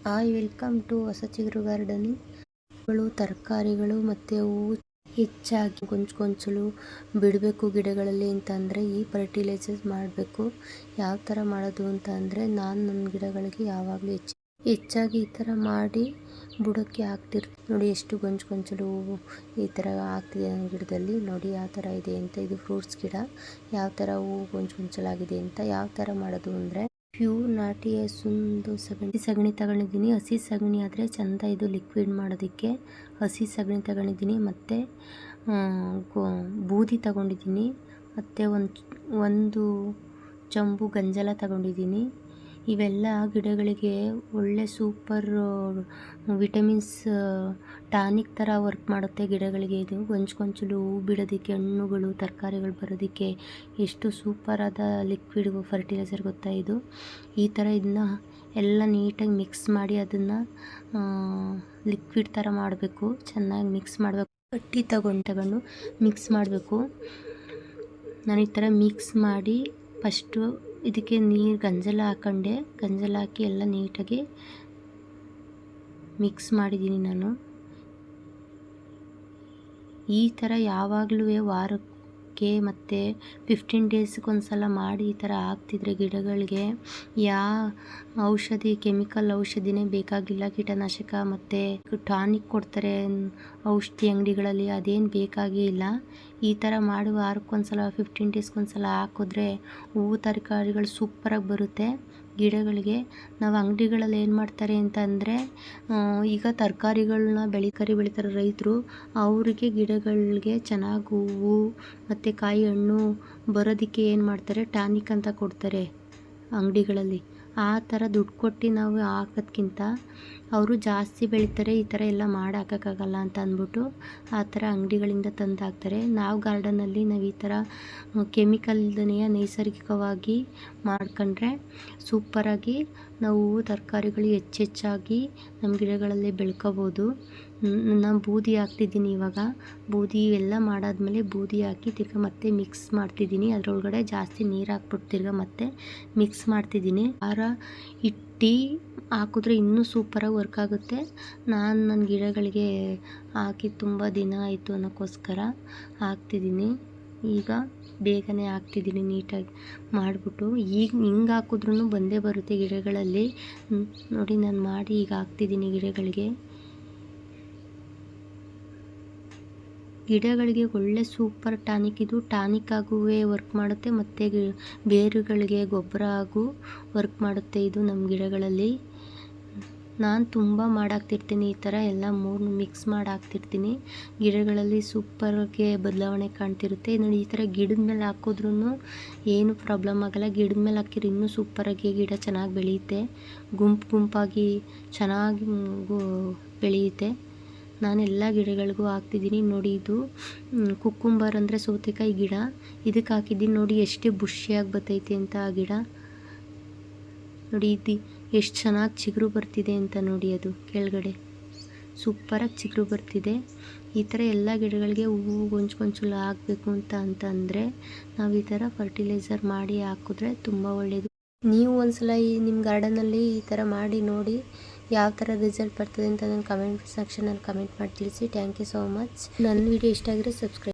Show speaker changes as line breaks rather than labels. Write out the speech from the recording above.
Welcome to ಹೊಸ ಚಿಗುರು gardening. ತರಕಾರಿಗಳು ಮತ್ತು ಹೂವು ಹೆಚ್ಚಾಗಿ ಗೊಂಚಲು ಬಿಡಬೇಕು ಗಿಡಗಳಲ್ಲಿ ಅಂತಂದರೆ ಈ ಫರ್ಟಿಲೈಸರ್ಸ್ ಮಾಡಬೇಕು. ಯಾವ ಥರ ಮಾಡೋದು ಅಂತ ಅಂದರೆ ನಾನು ನನ್ನ ಗಿಡಗಳಿಗೆ ಯಾವಾಗಲೂ ಹೆಚ್ಚಾಗಿ ಈ ಥರ ಮಾಡಿ ಬುಡಕ್ಕೆ ಹಾಕ್ತಿರ್ತೀನಿ. ನೋಡಿ ಎಷ್ಟು ಗೊಂಚಲು ಹೂವು ಈ ಥರ ಆಗ್ತಿದೆ ನನ್ನ ಗಿಡದಲ್ಲಿ. ನೋಡಿ ಯಾವ ಥರ ಇದೆ ಅಂತ. ಇದು ಫ್ರೂಟ್ಸ್ ಗಿಡ. ಯಾವ ಥರ ಹೂವು ಗೊಂಚಲಾಗಿದೆ ಅಂತ. ಯಾವ ಥರ ಮಾಡೋದು ಅಂದರೆ ಪ್ಯೂರ್ ನಾಟಿ ಹಸುಂದು ಸಗಣಿ ತಗೊಂಡಿದ್ದೀನಿ. ಹಸಿ ಸಗಣಿ ಆದರೆ ಚೆಂದ ಇದು ಲಿಕ್ವಿಡ್ ಮಾಡೋದಕ್ಕೆ. ಹಸಿ ಸಗಣಿ ತಗೊಂಡಿದ್ದೀನಿ ಮತ್ತು ಬೂದಿ ತಗೊಂಡಿದ್ದೀನಿ ಮತ್ತು ಒಂದು ಚಂಬು ಗಂಜಲ ತಗೊಂಡಿದ್ದೀನಿ. ಇವೆಲ್ಲ ಗಿಡಗಳಿಗೆ ಒಳ್ಳೆ ಸೂಪರ್ ವಿಟಮಿನ್ಸ್ ಟಾನಿಕ್ ಥರ ವರ್ಕ್ ಮಾಡುತ್ತೆ ಗಿಡಗಳಿಗೆ. ಇದು ಗೊಂಚಲು ಹೂ ಬಿಡೋದಕ್ಕೆ, ಹಣ್ಣುಗಳು ತರಕಾರಿಗಳು ಬರೋದಕ್ಕೆ ಎಷ್ಟು ಸೂಪರಾದ ಲಿಕ್ವಿಡ್ ಫರ್ಟಿಲೈಸರ್ ಗೊತ್ತಾ ಇದು. ಈ ಥರ ಇದನ್ನ ಎಲ್ಲ ನೀಟಾಗಿ ಮಿಕ್ಸ್ ಮಾಡಿ ಅದನ್ನು ಲಿಕ್ವಿಡ್ ಥರ ಮಾಡಬೇಕು. ಚೆನ್ನಾಗಿ ಮಿಕ್ಸ್ ಮಾಡಬೇಕು. ಕಟ್ಟಿ ತಗೊಂಡು ಮಿಕ್ಸ್ ಮಾಡಬೇಕು. ನಾನು ಈ ಥರ ಮಿಕ್ಸ್ ಮಾಡಿ ಫಸ್ಟು ಇದಕ್ಕೆ ನೀರು ಗಂಜಲ ಹಾಕಿ ಎಲ್ಲ ನೀಟಾಗಿ ಮಿಕ್ಸ್ ಮಾಡಿದ್ದೀನಿ ನಾನು. ಈ ಥರ ಯಾವಾಗಲೂ ವಾರಕ್ಕೆ ಮತ್ತು 15 ಡೇಸ್ಗೊಂದ್ಸಲ ಮಾಡಿ ಈ ಥರ ಹಾಕ್ತಿದ್ರೆ ಗಿಡಗಳಿಗೆ ಔಷಧಿ ಕೆಮಿಕಲ್ ಔಷಧಿನೇ ಬೇಕಾಗಿಲ್ಲ. ಕೀಟನಾಶಕ ಮತ್ತು ಟಾನಿಕ್ ಕೊಡ್ತಾರೆ ಔಷಧಿ ಅಂಗಡಿಗಳಲ್ಲಿ, ಅದೇನು ಬೇಕಾಗೇ ಇಲ್ಲ. ಈ ಥರ ಮಾಡಿ ವಾರಕ್ಕೊಂದ್ಸಲ 15 ಡೇಸ್ಗೊಂದ್ಸಲ ಹಾಕಿದ್ರೆ ಹೂವು ತರಕಾರಿಗಳು ಸೂಪರಾಗಿ ಬರುತ್ತೆ ಗಿಡಗಳಿಗೆ. ನಾವು ಅಂಗಡಿಗಳಲ್ಲಿ ಏನು ಮಾಡ್ತಾರೆ ಅಂತ ಅಂದರೆ ಈಗ ತರಕಾರಿಗಳನ್ನ ಬೆಳೀತಾರೆ ರೈತರು. ಅವರಿಗೆ ಗಿಡಗಳಿಗೆ ಚೆನ್ನಾಗಿ ಹೂವು ಮತ್ತು ಕಾಯಿ ಹಣ್ಣು ಬರೋದಕ್ಕೆ ಏನು ಮಾಡ್ತಾರೆ, ಟಾನಿಕ್ ಅಂತ ಕೊಡ್ತಾರೆ ಅಂಗಡಿಗಳಲ್ಲಿ. ಆ ಥರ ದುಡ್ಡು ಕೊಟ್ಟು ನಾವು ಹಾಕೋದ್ಕಿಂತ ಅವರು ಜಾಸ್ತಿ ಬೆಳೀತಾರೆ. ಈ ಥರ ಎಲ್ಲ ಮಾಡಿ ಹಾಕೋಕ್ಕಾಗಲ್ಲ ಅಂತ ಅಂದ್ಬಿಟ್ಟು ಆ ಥರ ಅಂಗಡಿಗಳಿಂದ ತಂದು ಹಾಕ್ತಾರೆ. ನಾವು ಗಾರ್ಡನಲ್ಲಿ ನಾವು ಈ ಥರ ಕೆಮಿಕಲ್ ಇಲ್ದೇ ನೈಸರ್ಗಿಕವಾಗಿ ಮಾಡ್ಕೊಂಡ್ರೆ ಸೂಪರಾಗಿ ನಾವು ತರಕಾರಿಗಳು ಹೆಚ್ಚಾಗಿ ನಮ್ಮ ಗಿಡಗಳಲ್ಲಿ ಬೆಳ್ಕೋಬೋದು. ನಾನು ಬೂದಿ ಹಾಕ್ತಿದ್ದೀನಿ ಇವಾಗ. ಬೂದಿ ಇವೆಲ್ಲ ಮಾಡಾದ್ಮೇಲೆ ಬೂದಿ ಹಾಕಿ ತಿರ್ಗಾ ಮತ್ತೆ ಮಿಕ್ಸ್ ಮಾಡ್ತಿದ್ದೀನಿ. ಅದರೊಳಗಡೆ ಜಾಸ್ತಿ ನೀರು ಹಾಕ್ಬಿಟ್ಟು ತಿರ್ಗಾ ಮತ್ತೆ ಮಿಕ್ಸ್ ಮಾಡ್ತಿದ್ದೀನಿ. ಇಟ್ಟು ಹಾಕಿದ್ರೆ ಇನ್ನೂ ಸೂಪರಾಗಿ ವರ್ಕ್ ಆಗುತ್ತೆ. ನಾನು ನನ್ನ ಗಿಡಗಳಿಗೆ ಹಾಕಿ ತುಂಬ ದಿನ ಆಯಿತು ಅನ್ನೋಕ್ಕೋಸ್ಕರ ಹಾಕ್ತಿದ್ದೀನಿ. ಈಗ ಬೇಗನೆ ಹಾಕ್ತಿದ್ದೀನಿ ನೀಟಾಗಿ ಮಾಡಿಬಿಟ್ಟು. ಈಗ ಹಿಂಗೆ ಹಾಕಿದ್ರೂ ಬಂದೇ ಬರುತ್ತೆ ಗಿಡಗಳಲ್ಲಿ. ನೋಡಿ ನಾನು ಮಾಡಿ ಈಗ ಹಾಕ್ತಿದ್ದೀನಿ ಗಿಡಗಳಿಗೆ ಒಳ್ಳೆ ಸೂಪರ್ ಟಾನಿಕ್ ಇದು. ಟಾನಿಕ್ ಆಗುವೇ ವರ್ಕ್ ಮಾಡುತ್ತೆ ಮತ್ತು ಬೇರುಗಳಿಗೆ ಗೊಬ್ಬರ ಆಗು ವರ್ಕ್ ಮಾಡುತ್ತೆ ಇದು ನಮ್ಮ ಗಿಡಗಳಲ್ಲಿ. ನಾನು ತುಂಬ ಮಾಡಾಕ್ತಿರ್ತೀನಿ ಈ ಥರ ಎಲ್ಲ 3 ಮಿಕ್ಸ್ ಮಾಡಿ ಹಾಕ್ತಿರ್ತೀನಿ. ಗಿಡಗಳಲ್ಲಿ ಸೂಪರ್ಗೆ ಬದಲಾವಣೆ ಕಾಣ್ತಿರುತ್ತೆ. ನೋಡಿ ಈ ಥರ ಗಿಡದ ಮೇಲೆ ಹಾಕಿದ್ರೂ ಏನು ಪ್ರಾಬ್ಲಮ್ ಆಗೋಲ್ಲ. ಗಿಡದ ಮೇಲೆ ಹಾಕಿದ್ರೆ ಇನ್ನೂ ಸೂಪರಾಗಿ ಗಿಡ ಚೆನ್ನಾಗಿ ಬೆಳೆಯುತ್ತೆ. ಗುಂಪಾಗಿ ಚೆನ್ನಾಗಿ ಬೆಳೆಯುತ್ತೆ. ನಾನು ಎಲ್ಲ ಗಿಡಗಳಿಗೂ ಹಾಕ್ತಿದ್ದೀನಿ. ನೋಡಿ ಇದು ಕುಕ್ಕುಂಬರ್ ಅಂದರೆ ಸೌತೆಕಾಯಿ ಗಿಡ. ಇದಕ್ಕೆ ಹಾಕಿದ್ದೀನಿ. ನೋಡಿ ಎಷ್ಟು ಬುಷಿಯಾಗಿ ಬರ್ತೈತೆ ಅಂತ ಆ ಗಿಡ. ನೋಡಿ ಇದು ಎಷ್ಟು ಚೆನ್ನಾಗಿ ಚಿಗುರು ಬರ್ತಿದೆ ಅಂತ ನೋಡಿ. ಅದು ಕೆಳಗಡೆ ಸೂಪರಾಗಿ ಚಿಗುರು ಬರ್ತಿದೆ. ಈ ಥರ ಎಲ್ಲ ಗಿಡಗಳಿಗೆ ಹೂವು ಗೊಂಚಲು ಆಗಬೇಕು ಅಂತಂದರೆ ನಾವು ಈ ಥರ ಫರ್ಟಿಲೈಸರ್ ಮಾಡಿ ಹಾಕಿದ್ರೆ ತುಂಬ ಒಳ್ಳೆಯದು. ನೀವು ಒಂದ್ಸಲ ನಿಮ್ಮ ಗಾರ್ಡನಲ್ಲಿ ಈ ಥರ ಮಾಡಿ ನೋಡಿ ಯಾವ ಥರ ರಿಸಲ್ಟ್ ಬರ್ತದೆ ಅಂತ ನನ್ನ ಕಮೆಂಟ್ ಸೆಕ್ಷನಲ್ಲಿ ಕಮೆಂಟ್ ಮಾಡಿ ತಿಳಿಸಿ. Thank you so much. ನನ್ನ ವಿಡಿಯೋ ಇಷ್ಟ ಆಗಿದ್ರೆ ಸಬ್ಸ್ಕ್ರೈಬ್.